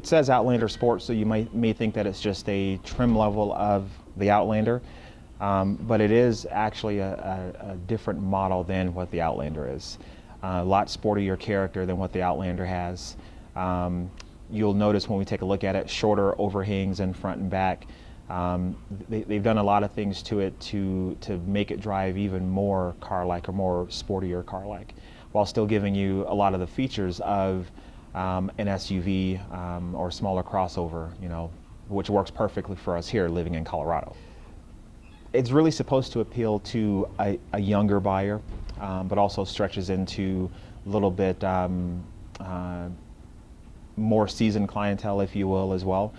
it says Outlander Sport, so you may think that it's just a trim level of the Outlander, but it is actually a different model than what the Outlander is. A lot sportier character than what the Outlander has. You'll notice when we take a look at it, shorter overhangs in front and back. They've done a lot of things to it to make it drive even more car-like or more sportier car-like, while still giving you a lot of the features of an SUV or smaller crossover, which works perfectly for us here living in Colorado. It's really supposed to appeal to a younger buyer, but also stretches into a little bit more seasoned clientele, if you will, as well.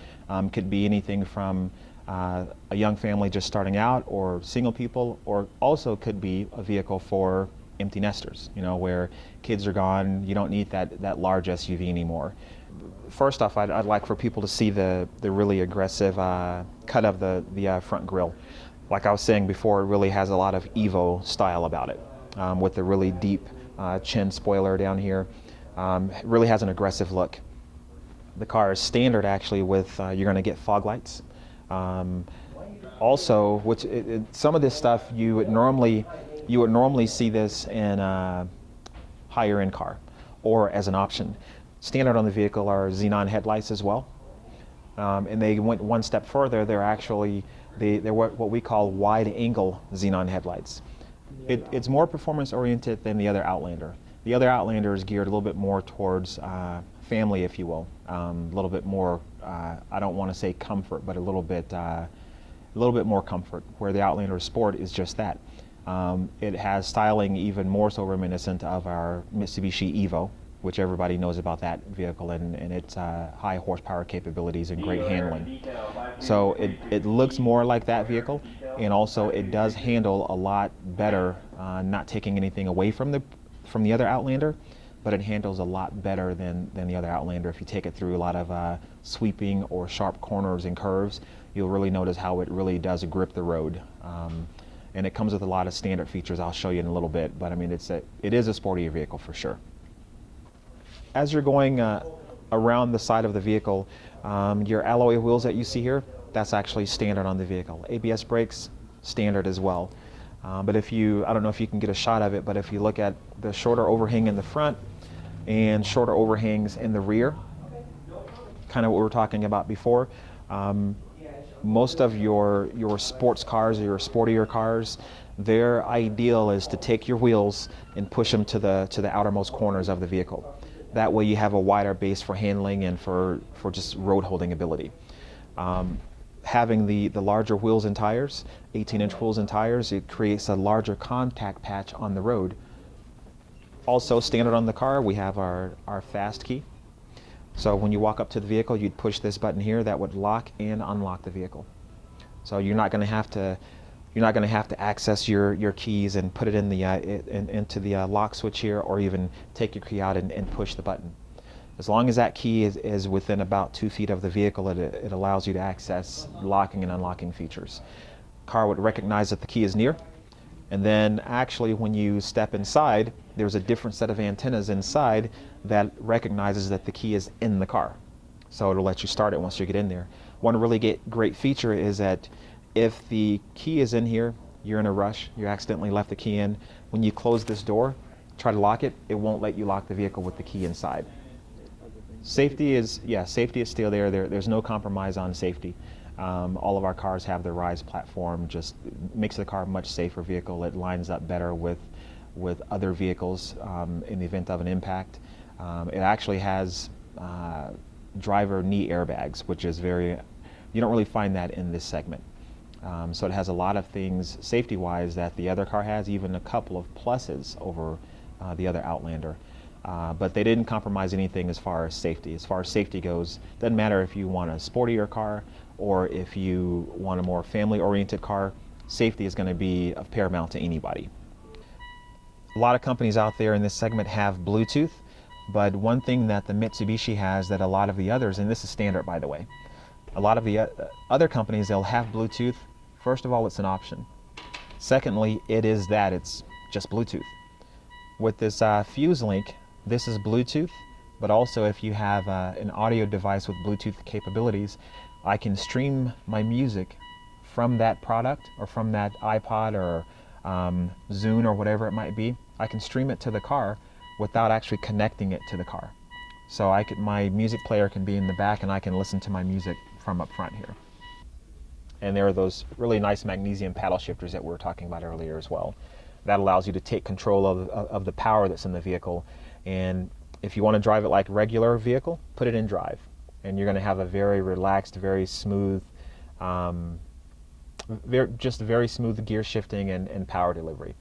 Could be anything from a young family just starting out, or single people, or also could be a vehicle for empty nesters, where kids are gone, you don't need that large SUV anymore. First off, I'd like for people to see the really aggressive cut of the front grille. Like I was saying before, it really has a lot of Evo style about it, with the really deep chin spoiler down here. It really has an aggressive look. The car is standard actually with, you're going to get fog lights. Also, some of this stuff you would normally see this in a higher end car or as an option. Standard on the vehicle are xenon headlights as well, and they went one step further. They're what we call wide angle xenon headlights. It's more performance oriented than the other Outlander. The other Outlander is geared a little bit more towards family, if you will, a little bit more. I don't want to say comfort, but a little bit more comfort. Where the Outlander Sport is just that. It has styling even more so reminiscent of our Mitsubishi Evo, which everybody knows about that vehicle and its high horsepower capabilities and great handling. So it looks more like that vehicle, and also it does handle a lot better, not taking anything away from the other Outlander, but it handles a lot better than the other Outlander. If you take it through a lot of sweeping or sharp corners and curves, you'll really notice how it really does grip the road. And it comes with a lot of standard features I'll show you in a little bit, but I mean, it is a sportier vehicle for sure. As you're going around the side of the vehicle, your alloy wheels that you see here, that's actually standard on the vehicle. ABS brakes, standard as well. But I don't know if you can get a shot of it, but if you look at the shorter overhang in the front and shorter overhangs in the rear, kind of what we were talking about before, most of your sports cars or your sportier cars, their ideal is to take your wheels and push them to the outermost corners of the vehicle. That way you have a wider base for handling and for just road holding ability. Having the larger wheels and tires, 18-inch wheels and tires, it creates a larger contact patch on the road. Also standard on the car, we have our fast key. So when you walk up to the vehicle, you'd push this button here that would lock and unlock the vehicle. So you're not going to have to access your keys and put it in into the lock switch here, or even take your key out and push the button. As long as that key is within about 2 feet of the vehicle, it allows you to access locking and unlocking features. Car would recognize that the key is near, and then actually when you step inside, there's a different set of antennas inside that recognizes that the key is in the car. So it'll let you start it once you get in there. One really great feature is that if the key is in here, you're in a rush, you accidentally left the key in, when you close this door, try to lock it, it won't let you lock the vehicle with the key inside. Safety is still there. There's no compromise on safety. All of our cars have the Rise platform, just makes the car a much safer vehicle. It lines up better with other vehicles in the event of an impact. It actually has driver knee airbags, which is you don't really find that in this segment. So it has a lot of things safety-wise that the other car has, even a couple of pluses over the other Outlander. But they didn't compromise anything as far as safety. As far as safety goes, doesn't matter if you want a sportier car or if you want a more family-oriented car, safety is going to be of paramount to anybody. A lot of companies out there in this segment have Bluetooth, but one thing that the Mitsubishi has that a lot of the others, and this is standard by the way, a lot of the other companies, they'll have Bluetooth. First of all, it's an option. Secondly, it's just Bluetooth. With this Fuse Link, this is Bluetooth but also if you have an audio device with Bluetooth capabilities, I can stream my music from that product or from that iPod or Zune or whatever it might be. I can stream it to the car without actually connecting it to the car. So my music player can be in the back and I can listen to my music from up front here. And there are those really nice magnesium paddle shifters that we were talking about earlier as well. That allows you to take control of the power that's in the vehicle. And if you want to drive it like a regular vehicle, put it in drive. And you're going to have a very relaxed, very smooth, just very smooth gear shifting and power delivery.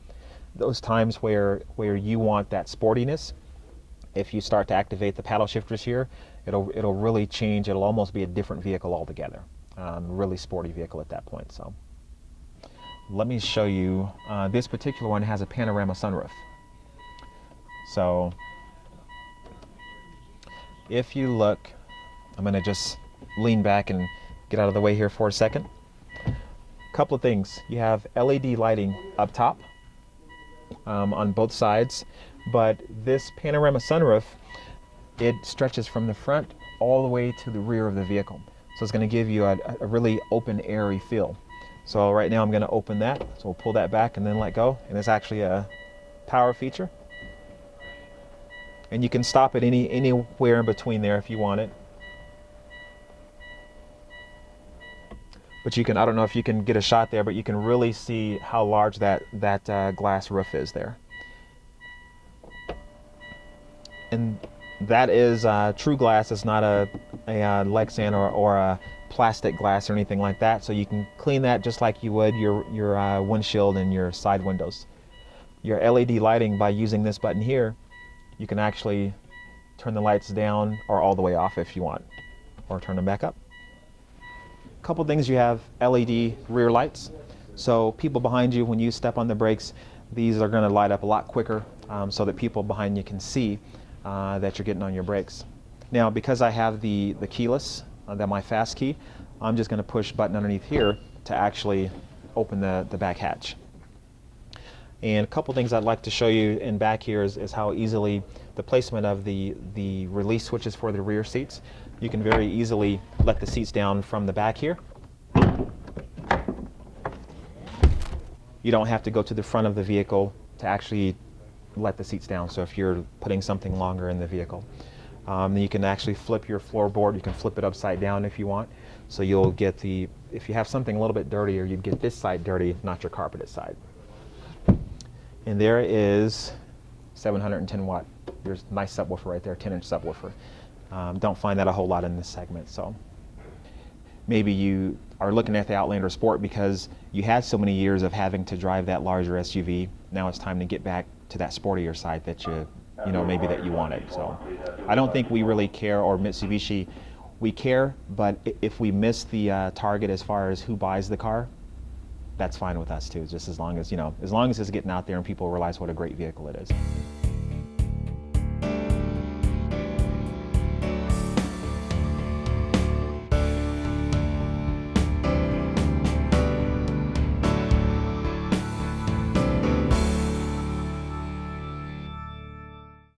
Those times where you want that sportiness, if you start to activate the paddle shifters here, it'll really change. It'll almost be a different vehicle altogether. Really sporty vehicle at that point. So let me show you. This particular one has a panorama sunroof. So if you look, I'm going to just lean back and get out of the way here for a second. Couple of things. You have LED lighting up top on both sides, but this panorama sunroof, it stretches from the front all the way to the rear of the vehicle. So it's going to give you a really open, airy feel. So right now I'm going to open that. So we'll pull that back and then let go. And it's actually a power feature. And you can stop it anywhere in between there if you want it. But you can, I don't know if you can get a shot there, but you can really see how large that glass roof is there. And that is true glass. It's not a Lexan or a plastic glass or anything like that. So you can clean that just like you would your windshield and your side windows. Your LED lighting, by using this button here, you can actually turn the lights down or all the way off if you want, or turn them back up. A couple things: you have LED rear lights. So people behind you, when you step on the brakes, these are going to light up a lot quicker so that people behind you can see that you're getting on your brakes. Now, because I have the keyless, my fast key, I'm just going to push button underneath here to actually open the back hatch. And a couple things I'd like to show you in back here is how easily the placement of the release switches for the rear seats. You can very easily let the seats down from the back here. You don't have to go to the front of the vehicle to actually let the seats down. So if you're putting something longer in the vehicle, you can actually flip your floorboard. You can flip it upside down if you want. So you'll get if you have something a little bit dirtier, you'd get this side dirty, not your carpeted side. And there is 710 watt. There's a nice subwoofer right there, 10-inch subwoofer. Don't find that a whole lot in this segment. So maybe you are looking at the Outlander Sport because you had so many years of having to drive that larger SUV. Now it's time to get back to that sportier side that maybe that you wanted. So I don't think we really care, or Mitsubishi, we care, but if we miss the target as far as who buys the car, that's fine with us too, just as long as it's getting out there and people realize what a great vehicle it is.